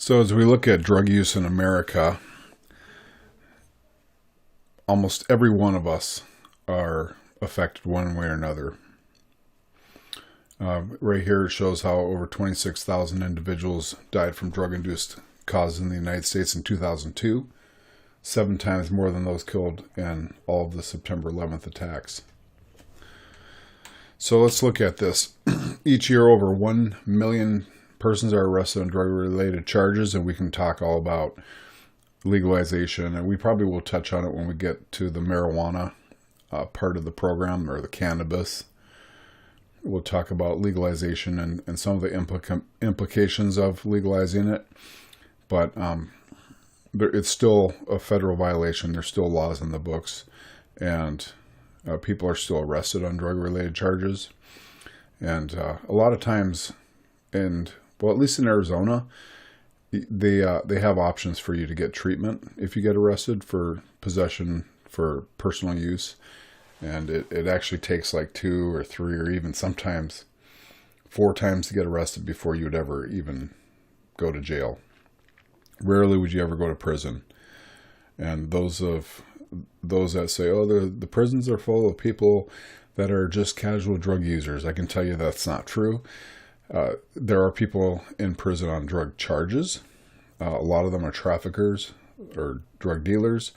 So as we look at drug use in America, almost every one of us are affected one way or another. Right here it shows how over 26,000 individuals died from drug-induced causes in the United States in 2002, 7 times more than those killed in all of the September 11th attacks. So let's look at this. Each year over 1 million persons are arrested on drug-related charges, and we can talk all about legalization, and we probably will touch on it when we get to the marijuana part of the program, or the cannabis. We'll talk about legalization and some of the implications of legalizing it, but it's still a federal violation. There's still laws in the books, and people are still arrested on drug-related charges. And a lot of times, at least in Arizona, they have options for you to get treatment if you get arrested for possession for personal use. And it actually takes like 2 or 3 or even sometimes 4 times to get arrested before you would ever even go to jail. Rarely would you ever go to prison. And those that say, oh, the prisons are full of people that are just casual drug users, I can tell you that's not true. There are people in prison on drug charges. A lot of them are traffickers or drug dealers.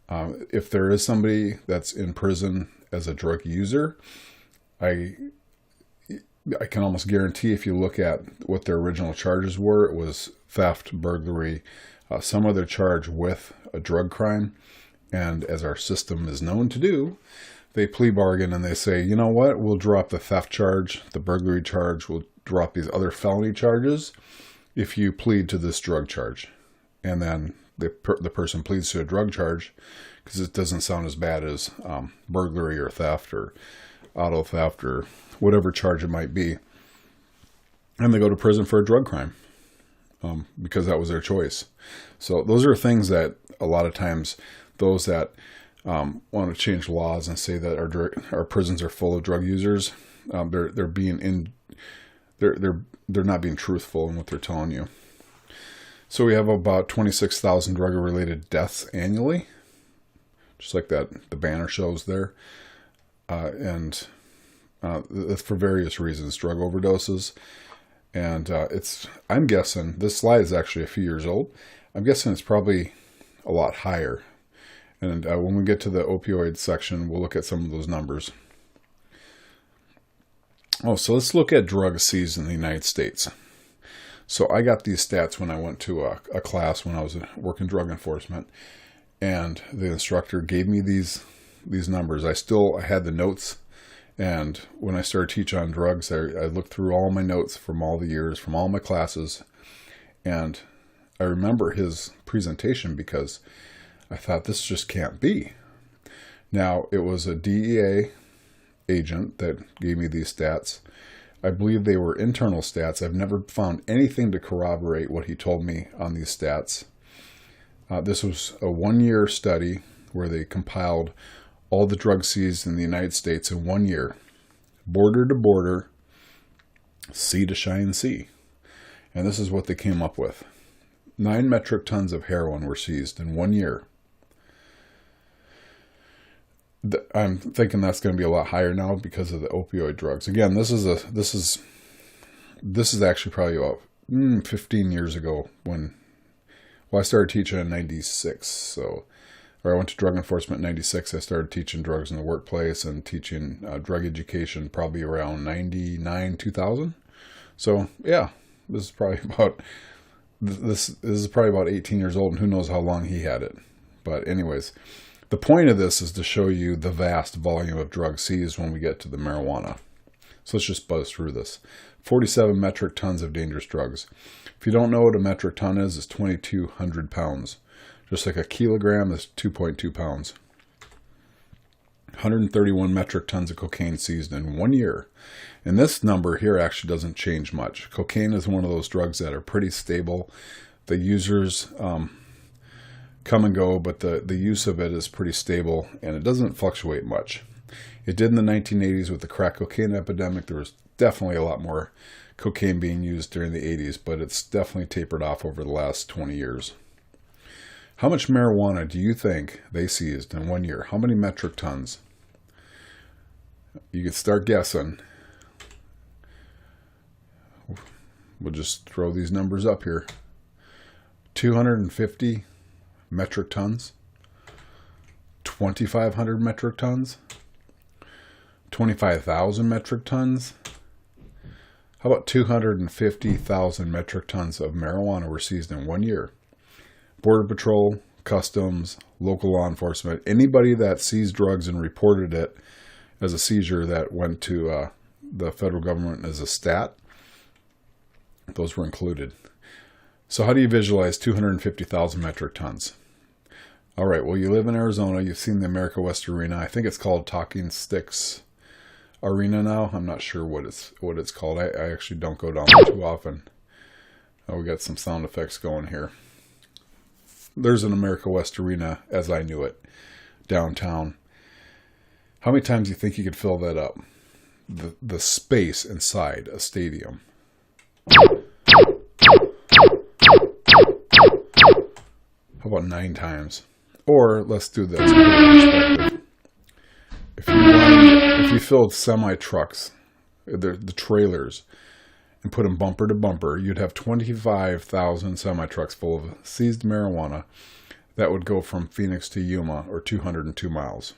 If there is somebody that's in prison as a drug user, I can almost guarantee if you look at what their original charges were, it was theft, burglary, some other charge with a drug crime. And as our system is known to do, they plea bargain and they say, you know what, we'll drop the theft charge, the burglary charge, we'll drop these other felony charges if you plead to this drug charge. And then the person pleads to a drug charge because it doesn't sound as bad as burglary or theft or auto theft or whatever charge it might be. And they go to prison for a drug crime because that was their choice. So those are things that a lot of times those that want to change laws and say that our prisons are full of drug users, they're not being truthful in what they're telling you. So we have about 26,000 drug-related deaths annually, just like that the banner shows there, and that's for various reasons, drug overdoses, and I'm guessing this slide is actually a few years old. I'm guessing it's probably a lot higher, and when we get to the opioid section, we'll look at some of those numbers. Oh, so let's look at drugs seized in the United States. So I got these stats when I went to a class when I was working drug enforcement, and the instructor gave me these numbers. I had the notes, and when I started teaching on drugs, I looked through all my notes from all the years, from all my classes, and I remember his presentation because I thought this just can't be. Now, it was a DEA agent that gave me these stats. I believe they were internal stats. I've never found anything to corroborate what he told me on these stats. This was a 1-year study where they compiled all the drugs seized in the United States in 1 year, border to border, sea to shining sea. And this is what they came up with. 9 metric tons of heroin were seized in 1 year. I'm thinking that's going to be a lot higher now because of the opioid drugs. Again, this is actually probably about 15 years ago I started teaching in 96. I went to drug enforcement in 96. I started teaching drugs in the workplace and teaching drug education probably around 99, 2000. So yeah, this is probably about 18 years old, and who knows how long he had it. But anyways, the point of this is to show you the vast volume of drugs seized when we get to the marijuana. So let's just buzz through this. 47 metric tons of dangerous drugs. If you don't know what a metric ton is, it's 2,200 pounds. Just like a kilogram is 2.2 pounds. 131 metric tons of cocaine seized in 1 year. And this number here actually doesn't change much. Cocaine is one of those drugs that are pretty stable. The users come and go, but the use of it is pretty stable, and it doesn't fluctuate much. It did in the 1980s with the crack cocaine epidemic. There was definitely a lot more cocaine being used during the 80s, but it's definitely tapered off over the last 20 years. How much marijuana do you think they seized in 1 year? How many metric tons? You can start guessing. We'll just throw these numbers up here. 250 metric tons, 2,500 metric tons, 25,000 metric tons. How about 250,000 metric tons of marijuana were seized in 1 year? Border Patrol, Customs, local law enforcement, anybody that seized drugs and reported it as a seizure that went to the federal government as a stat, those were included. So how do you visualize 250,000 metric tons? All right, well, you live in Arizona. You've seen the America West Arena. I think it's called Talking Sticks Arena now. I'm not sure what it's called. I actually don't go down there too often. Oh, we got some sound effects going here. There's an America West Arena, as I knew it, downtown. How many times do you think you could fill that up? The space inside a stadium. How about 9 times? Or let's do this. If you filled semi trucks, the trailers, and put them bumper to bumper, you'd have 25,000 semi trucks full of seized marijuana that would go from Phoenix to Yuma, or 202 miles.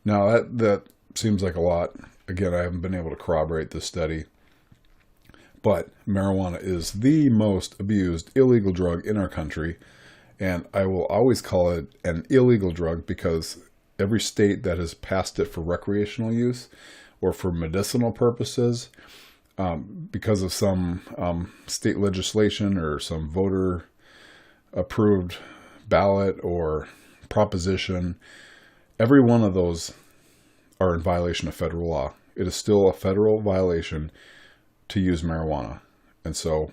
Now that seems like a lot. Again, I haven't been able to corroborate this study, but marijuana is the most abused illegal drug in our country, and I will always call it an illegal drug because every state that has passed it for recreational use or for medicinal purposes, because of some state legislation or some voter approved ballot or proposition, every one of those are in violation of federal law. It is still a federal violation to use marijuana. And so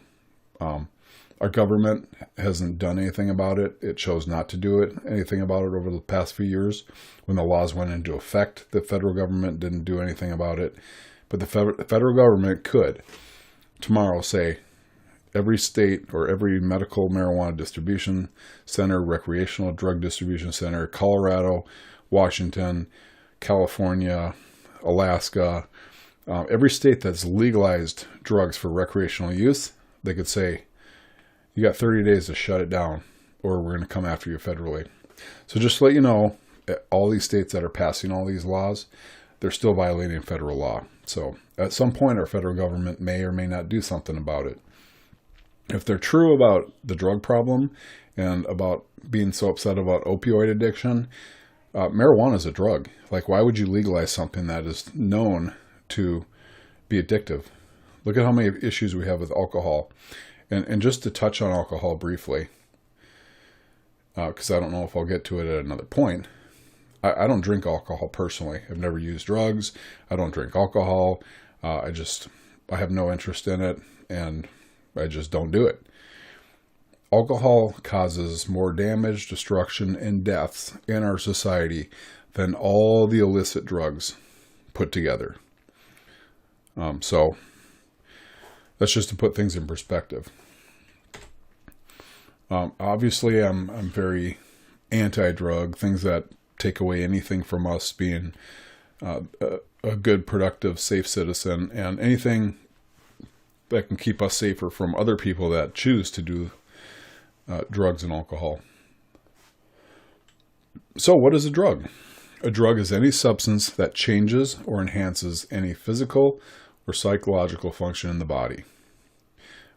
our government hasn't done anything about it. It chose not to do anything about it over the past few years. When the laws went into effect, the federal government didn't do anything about it. But the federal government could tomorrow say every state or every medical marijuana distribution center, recreational drug distribution center, Colorado, Washington, California, Alaska, every state that's legalized drugs for recreational use, they could say, you got 30 days to shut it down or we're going to come after you federally. So just to let you know, all these states that are passing all these laws, they're still violating federal law. So at some point, our federal government may or may not do something about it. If they're true about the drug problem and about being so upset about opioid addiction, marijuana is a drug. Like, why would you legalize something that is known to be addictive? Look at how many issues we have with alcohol. And just to touch on alcohol briefly, because I don't know if I'll get to it at another point, I don't drink alcohol personally. I've never used drugs. I don't drink alcohol. I have no interest in it, and I just don't do it. Alcohol causes more damage, destruction, and deaths in our society than all the illicit drugs put together. So that's just to put things in perspective. Obviously, I'm very anti-drug, things that take away anything from us being a good, productive, safe citizen, and anything that can keep us safer from other people that choose to do drugs and alcohol. So what is a drug? A drug is any substance that changes or enhances any physical or psychological function in the body.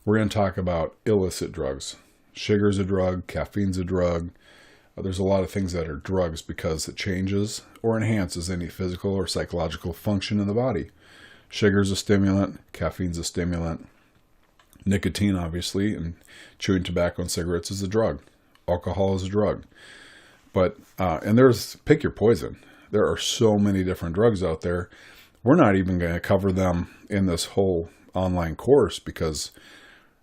We're going to talk about illicit drugs. Sugar's a drug, caffeine's a drug. There's a lot of things that are drugs because it changes or enhances any physical or psychological function in the body. Sugar's a stimulant, caffeine's a stimulant. Nicotine, obviously, and chewing tobacco and cigarettes is a drug. Alcohol is a drug. But, and pick your poison. There are so many different drugs out there. We're not even going to cover them in this whole online course because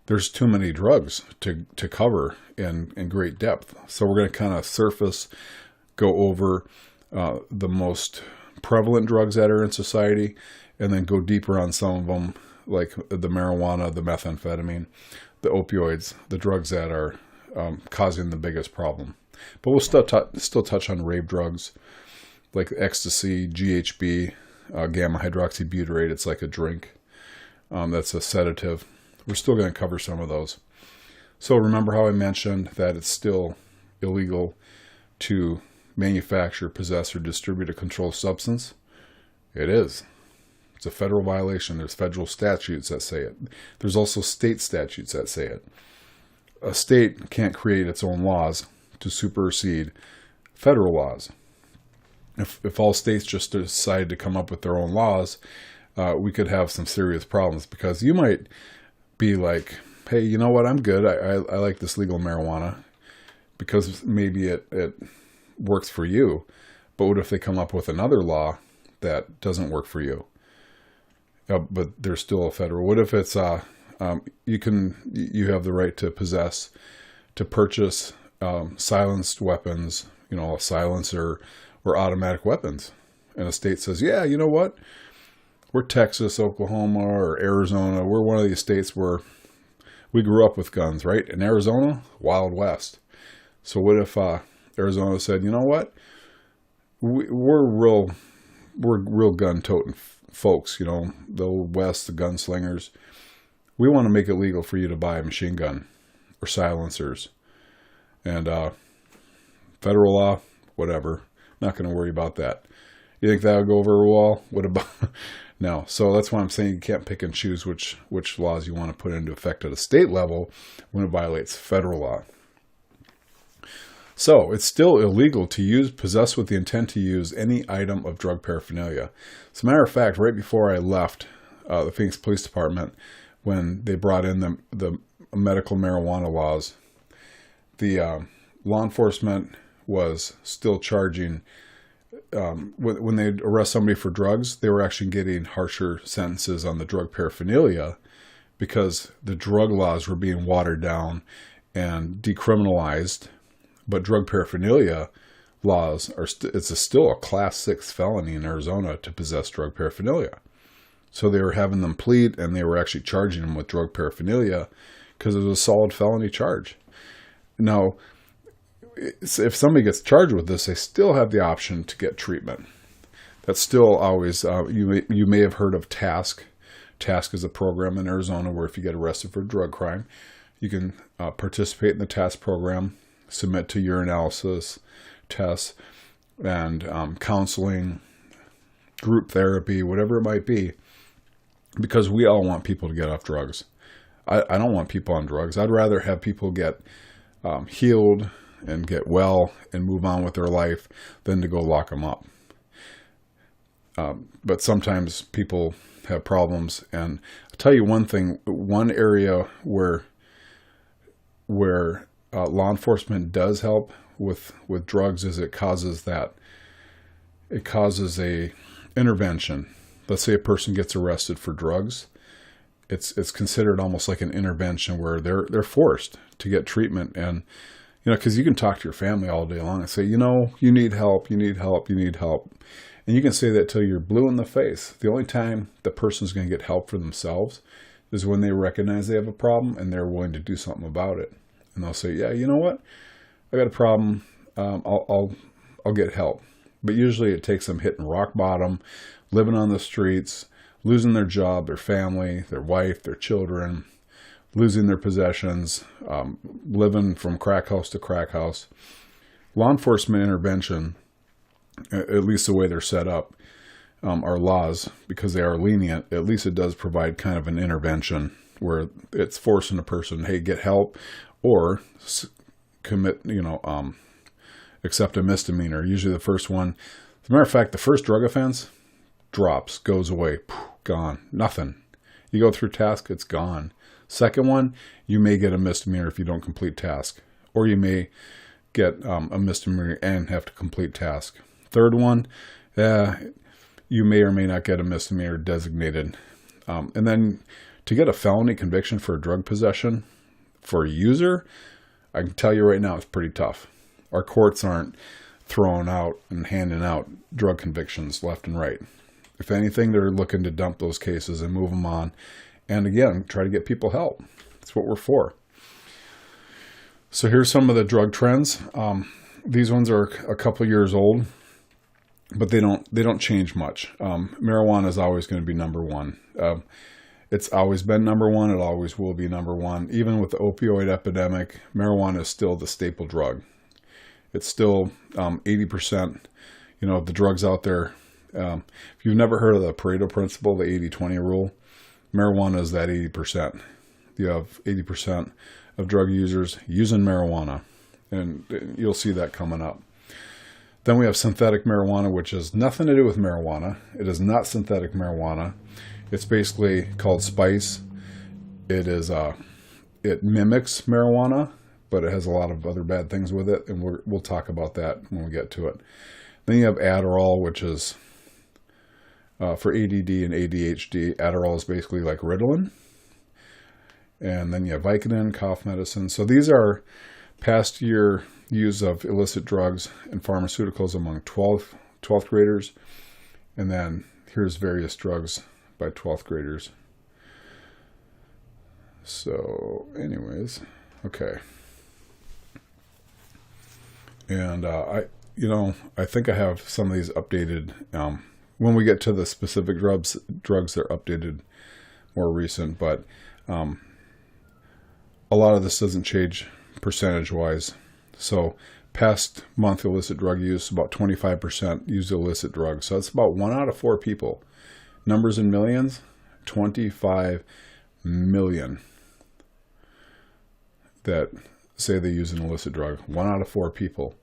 there's too many drugs to cover in great depth. So we're going to kind of surface, go over the most prevalent drugs that are in society, and then go deeper on some of them like the marijuana, the methamphetamine, the opioids, the drugs that are causing the biggest problem. But we'll still touch on rave drugs like ecstasy, GHB, gamma hydroxybutyrate. It's like a drink. That's a sedative. We're still going to cover some of those. So remember how I mentioned that it's still illegal to manufacture, possess, or distribute a controlled substance? It is. It's a federal violation. There's federal statutes that say it. There's also state statutes that say it. A state can't create its own laws to supersede federal laws. If all states just decide to come up with their own laws, we could have some serious problems, because you might be like, hey, you know what, I'm good. I like this legal marijuana because maybe it works for you. But what if they come up with another law that doesn't work for you? But there's still a federal. What if it's you have the right to possess, to purchase silenced weapons, a silencer or automatic weapons, and a state says, yeah, you know what, we're Texas, Oklahoma, or Arizona. We're one of these states where we grew up with guns, right? In Arizona, Wild West. So what if Arizona said, you know what, we're real gun-toting folks, the old West, the gunslingers. We want to make it legal for you to buy a machine gun or silencers. And federal law, whatever. Not going to worry about that. You think that would go over a wall? What about... No. So that's why I'm saying you can't pick and choose which laws you want to put into effect at a state level when it violates federal law. So it's still illegal to possess with the intent to use any item of drug paraphernalia. As a matter of fact, right before I left the Phoenix Police Department, when they brought in the medical marijuana laws, the law enforcement was still charging. When they arrest somebody for drugs, they were actually getting harsher sentences on the drug paraphernalia because the drug laws were being watered down and decriminalized. But drug paraphernalia laws it's still a Class 6 felony in Arizona to possess drug paraphernalia. So they were having them plead, and they were actually charging them with drug paraphernalia because it was a solid felony charge. Now, if somebody gets charged with this, they still have the option to get treatment. That's still always, you may have heard of TASC. TASC is a program in Arizona where if you get arrested for a drug crime, you can participate in the TASC program, submit to urinalysis tests, and counseling, group therapy, whatever it might be, because we all want people to get off drugs. I don't want people on drugs. I'd rather have people get healed and get well and move on with their life than to go lock them up. But sometimes people have problems, and I'll tell you one thing, one area where law enforcement does help with drugs is it causes a intervention. Let's say a person gets arrested for drugs. It's considered almost like an intervention where they're forced to get treatment. And because you can talk to your family all day long and say, you need help, you need help, you need help. And you can say that till you're blue in the face. The only time the person's going to get help for themselves is when they recognize they have a problem and they're willing to do something about it. And they'll say, yeah, you know what? I got a problem. I'll get help. But usually it takes them hitting rock bottom, living on the streets, losing their job, their family, their wife, their children, losing their possessions, living from crack house to crack house. Law enforcement intervention, at least the way they're set up, our laws, because they are lenient, at least it does provide kind of an intervention where it's forcing a person, hey, get help, or commit, accept a misdemeanor. Usually the first one, as a matter of fact, the first drug offense drops, goes away, gone, nothing. You go through TASC, it's gone. Second one, you may get a misdemeanor if you don't complete TASC, or you may get a misdemeanor and have to complete TASC. Third one, you may or may not get a misdemeanor designated. And then to get a felony conviction for a drug possession for a user, I can tell you right now, it's pretty tough. Our courts aren't throwing out and handing out drug convictions left and right. If anything, they're looking to dump those cases and move them on And again, try to get people help. That's what we're for. So here's some of the drug trends. These ones are a couple years old, but they don't change much. Marijuana is always going to be number one. It's always been number one. It always will be number one. Even with the opioid epidemic, marijuana is still the staple drug. It's still 80%, of the drugs out there. If you've never heard of the Pareto principle, the 80-20 rule, marijuana is that 80%. You have 80% of drug users using marijuana, and you'll see that coming up. Then we have synthetic marijuana, which has nothing to do with marijuana. It is not synthetic marijuana. It's basically called spice. It mimics marijuana, but it has a lot of other bad things with it, and we'll talk about that when we get to it. Then you have Adderall, which is for ADD and ADHD. Adderall is basically like Ritalin. And then you have Vicodin, cough medicine. So these are past year use of illicit drugs and pharmaceuticals among 12th graders. And then here's various drugs by 12th graders. So anyways, okay. And I think I have some of these updated. When we get to the specific drugs they're updated more recent, but a lot of this doesn't change percentage-wise. So past month illicit drug use, about 25% use illicit drugs. So that's about 1 out of 4 people. Numbers in millions, 25 million that say they use an illicit drug. 1 out of 4 people.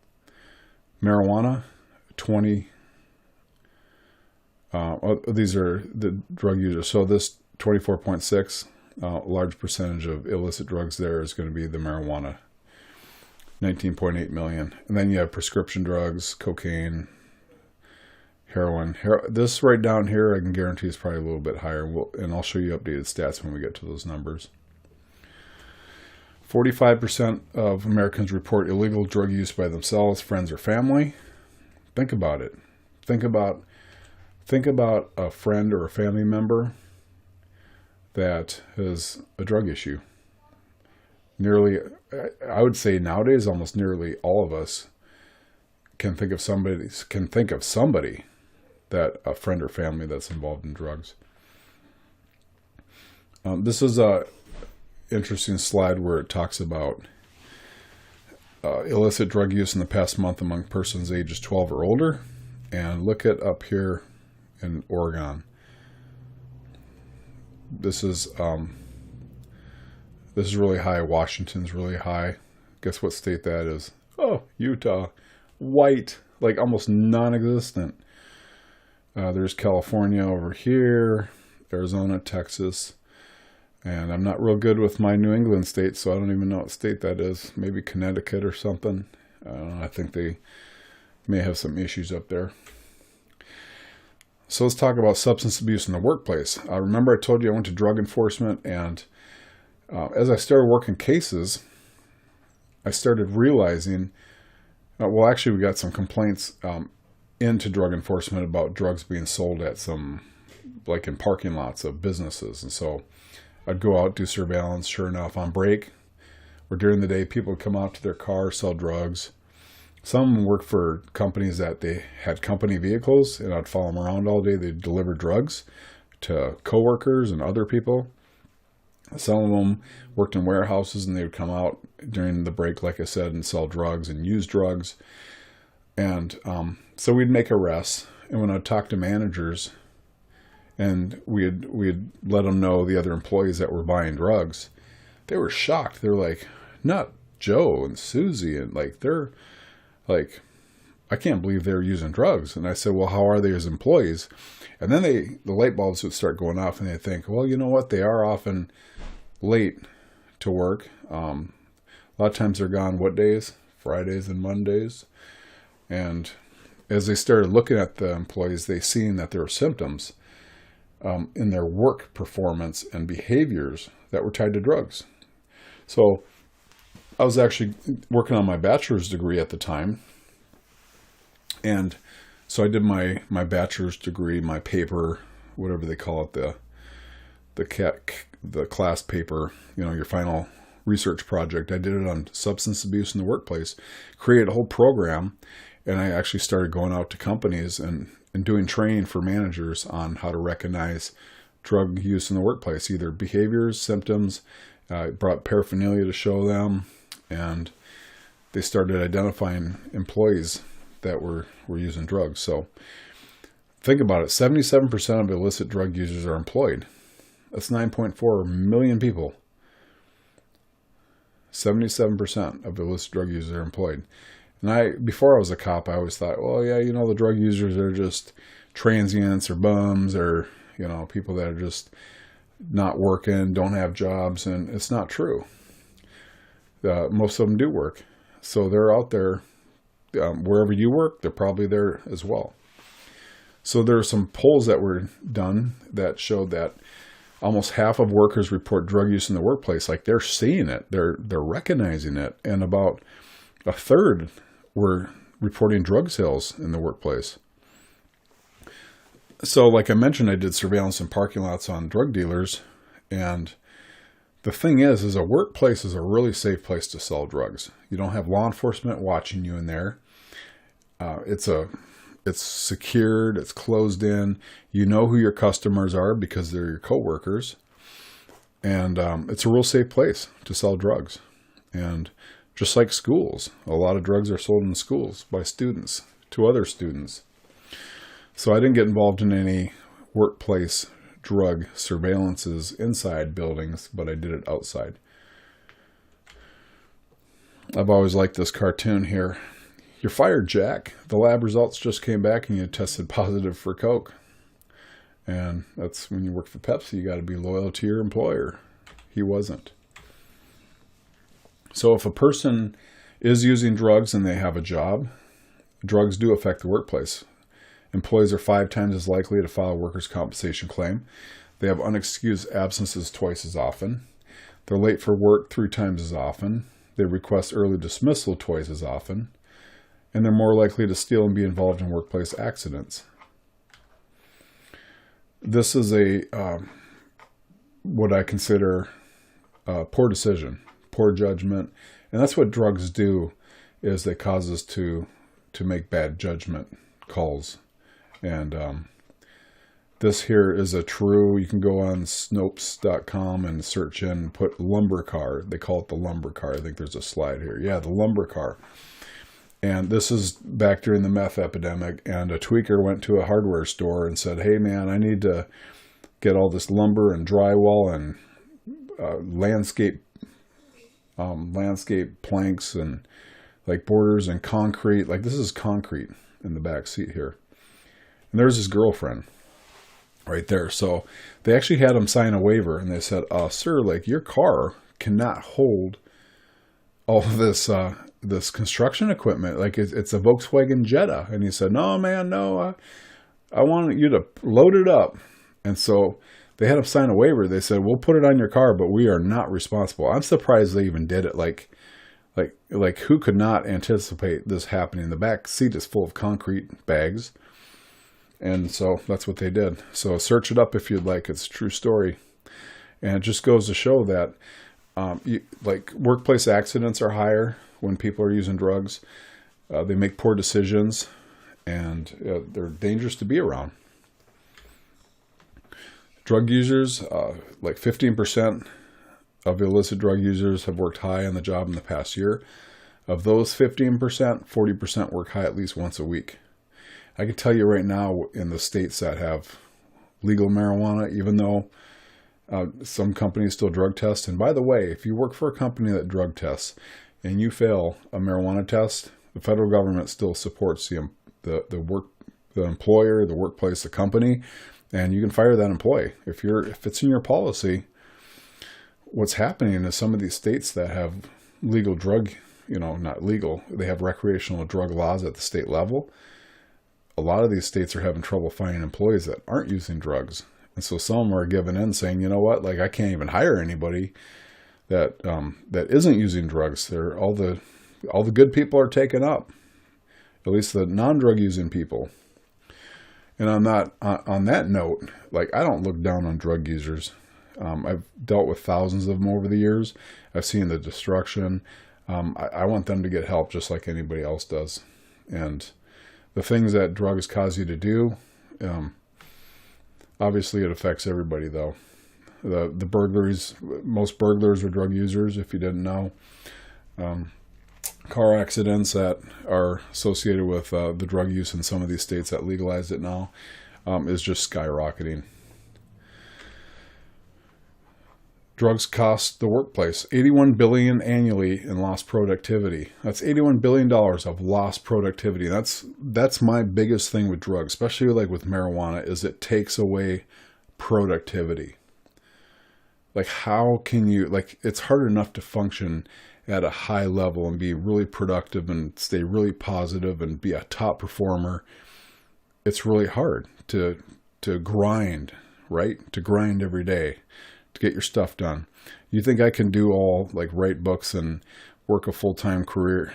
Marijuana, 20. These are the drug users. So this 24.6, large percentage of illicit drugs there is going to be the marijuana, 19.8 million. And then you have prescription drugs, cocaine, heroin. This right down here, I can guarantee is probably a little bit higher. And I'll show you updated stats when we get to those numbers. 45% of Americans report illegal drug use by themselves, friends, or family. Think about it. Think about a friend or a family member that has a drug issue. I would say nowadays, almost nearly all of us can think of somebody that a friend or family that's involved in drugs. This is a interesting slide where it talks about illicit drug use in the past month among persons ages 12 or older. And look at up here in Oregon. This is really high. Washington's really high. Guess what state that is? Oh, Utah. White, like almost non-existent. There's California over here, Arizona, Texas. And I'm not real good with my New England states, so I don't even know what state that is. Maybe Connecticut or something. I don't know. I think they may have some issues up there. So let's talk about substance abuse in the workplace. Remember I told you I went to drug enforcement, and as I started working cases, I started realizing, actually we got some complaints into drug enforcement about drugs being sold at some, like in parking lots of businesses. And so I'd go out, do surveillance. Sure enough, on break or during the day, people would come out to their car, sell drugs. Some of them worked for companies that they had company vehicles, and I'd follow them around all day. They'd deliver drugs to coworkers and other people. Some of them worked in warehouses, and they would come out during the break, like I said, and sell drugs and use drugs. And so we'd make arrests, and when I'd talk to managers, and we'd let them know the other employees that were buying drugs, they were shocked. They're like, not Joe and Susie, and they're like, I can't believe they're using drugs. And I said, well, how are they as employees? And then the light bulbs would start going off, and they think, well, you know what? They are often late to work. A lot of times they're gone what days? Fridays and Mondays. And as they started looking at the employees, they seen that there were symptoms in their work performance and behaviors that were tied to drugs. So I was actually working on my bachelor's degree at the time. And so I did my bachelor's degree, my paper, whatever they call it, the class paper, your final research project. I did it on substance abuse in the workplace, created a whole program, and I actually started going out to companies and doing training for managers on how to recognize drug use in the workplace, either behaviors, symptoms. Brought paraphernalia to show them, and they started identifying employees that were using drugs. So think about it. 77% of illicit drug users are employed. That's 9.4 million people. 77% of illicit drug users are employed. And before I was a cop, I always thought, well, yeah, the drug users are just transients or bums or, people that are just not working, don't have jobs. And it's not true. Most of them do work. So they're out there. Wherever you work, they're probably there as well. So there are some polls that were done that showed that almost half of workers report drug use in the workplace. Like, they're seeing it, they're recognizing it, and about a third were reporting drug sales in the workplace. So, like I mentioned, I did surveillance in parking lots on drug dealers, and the thing is a workplace is a really safe place to sell drugs. You don't have law enforcement watching you in there. It's secured, it's closed in. You know who your customers are because they're your coworkers. And it's a real safe place to sell drugs. And just like schools, a lot of drugs are sold in schools by students to other students. So I didn't get involved in any workplace drug surveillances inside buildings, but I did it outside. I've always liked this cartoon here. You're fired, Jack. The lab results just came back and you tested positive for Coke. And that's when you work for Pepsi, you got to be loyal to your employer. He wasn't. So if a person is using drugs and they have a job, drugs do affect the workplace. Employees are 5 times as likely to file a workers' compensation claim. They have unexcused absences twice as often. They're late for work 3 times as often. They request early dismissal twice as often. And they're more likely to steal and be involved in workplace accidents. This is what I consider a poor decision, poor judgment. And that's what drugs do, is they cause us to make bad judgment calls. And this here is you can go on Snopes.com and search in, put lumber car. They call it the lumber car. I think there's a slide here. Yeah, the lumber car. And this is back during the meth epidemic, and a tweaker went to a hardware store and said, hey man, I need to get all this lumber and drywall and landscape planks and like borders and concrete. Like, this is concrete in the back seat here. And there's his girlfriend right there. So they actually had him sign a waiver, and they said, sir, like, your car cannot hold all of this construction equipment. Like, it's a Volkswagen Jetta. And he said, no, man, no, I want you to load it up. And so they had him sign a waiver. They said, we'll put it on your car, but we are not responsible. I'm surprised they even did it. Like who could not anticipate this happening? The back seat is full of concrete bags. And so that's what they did. So search it up if you'd like. It's a true story. And it just goes to show that workplace accidents are higher when people are using drugs. They make poor decisions, and they're dangerous to be around. Drug users, 15% of illicit drug users have worked high on the job in the past year. Of those 15%, 40% work high at least once a week. I can tell you right now, in the states that have legal marijuana, even though some companies still drug test. And by the way, if you work for a company that drug tests and you fail a marijuana test, the federal government still supports the employer, the workplace, the company, and you can fire that employee if it's in your policy. What's happening is some of these states that have legal drug, not legal, they have recreational drug laws at the state level. A lot of these states are having trouble finding employees that aren't using drugs. And so some are giving in, saying, you know what, like, I can't even hire anybody that isn't using drugs. All the good people are taken up, at least the non-drug using people. And on that note, like, I don't look down on drug users. I've dealt with thousands of them over the years. I've seen the destruction. I want them to get help just like anybody else does. And the things that drugs cause you to do, obviously it affects everybody though. The burglaries, most burglars are drug users, if you didn't know. Car accidents that are associated with the drug use in some of these states that legalized it now is just skyrocketing. Drugs cost the workplace $81 billion annually in lost productivity. That's $81 billion of lost productivity. That's my biggest thing with drugs, especially like with marijuana, is it takes away productivity. Like, how can you, like, it's hard enough to function at a high level and be really productive and stay really positive and be a top performer. It's really hard to grind, right? To grind every day to get your stuff done. You think I can do all, like, write books and work a full-time career,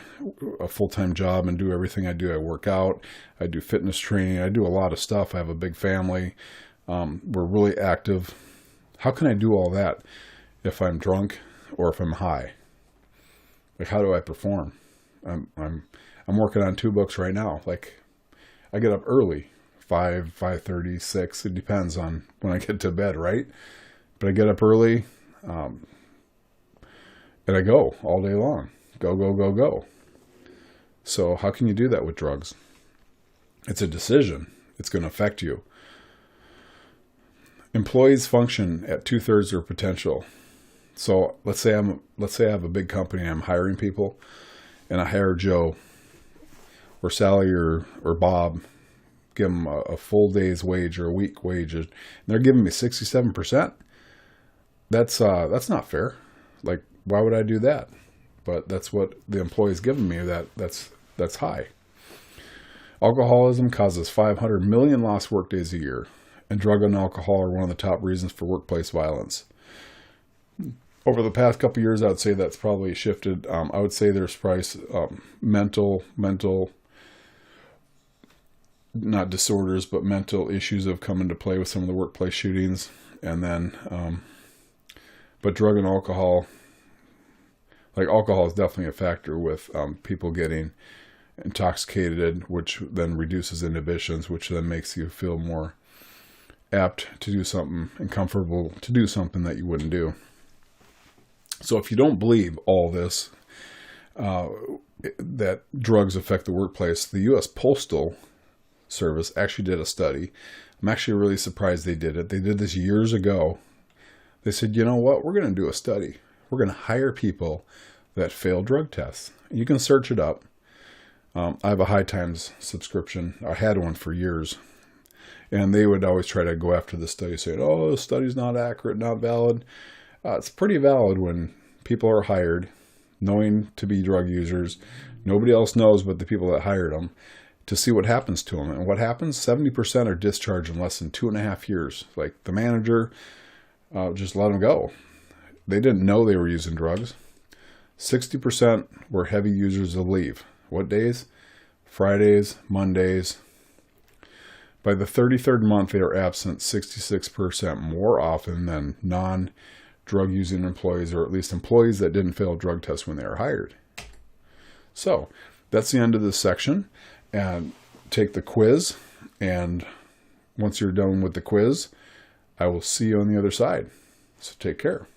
a full-time job and do everything I do? I work out, I do fitness training, I do a lot of stuff. I have a big family. We're really active. How can I do all that if I'm drunk or if I'm high? Like, how do I perform? I'm working on 2 books right now. Like, I get up early, 5:30, 6. It depends on when I get to bed, right? But I get up early, and I go all day long. Go, go, go, go. So how can you do that with drugs? It's a decision. It's going to affect you. Employees function at 2/3 their potential. So let's say I have a big company and I'm hiring people, and I hire Joe or Sally or Bob, give them a full day's wage or a week wage, and they're giving me 67%. That's not fair. Like, why would I do that? But that's what the employee's giving me. That's high. Alcoholism causes 500 million lost workdays a year, and drug and alcohol are one of the top reasons for workplace violence. Over the past couple of years, I would say that's probably shifted. I would say there's probably mental, not disorders, but mental issues have come into play with some of the workplace shootings. And then, but drug and alcohol, like alcohol is definitely a factor with people getting intoxicated, which then reduces inhibitions, which then makes you feel more apt to do something and comfortable to do something that you wouldn't do. So if you don't believe all this, that drugs affect the workplace, the U.S. Postal Service actually did a study. I'm actually really surprised they did it. They did this years ago. They said, you know what? We're going to do a study. We're going to hire people that fail drug tests. You can search it up. I have a High Times subscription. I had one for years. And they would always try to go after the study, saying, oh, the study's not accurate, not valid. It's pretty valid when people are hired knowing to be drug users. Nobody else knows but the people that hired them, to see what happens to them. And what happens? 70% are discharged in less than 2.5 years. Like, the manager just let them go. They didn't know they were using drugs. 60% were heavy users of leave. What days? Fridays, Mondays. By the 33rd month, they are absent 66% more often than non-drug using employees, or at least employees that didn't fail drug tests when they were hired. So that's the end of this section. And take the quiz. And once you're done with the quiz, I will see you on the other side. So take care.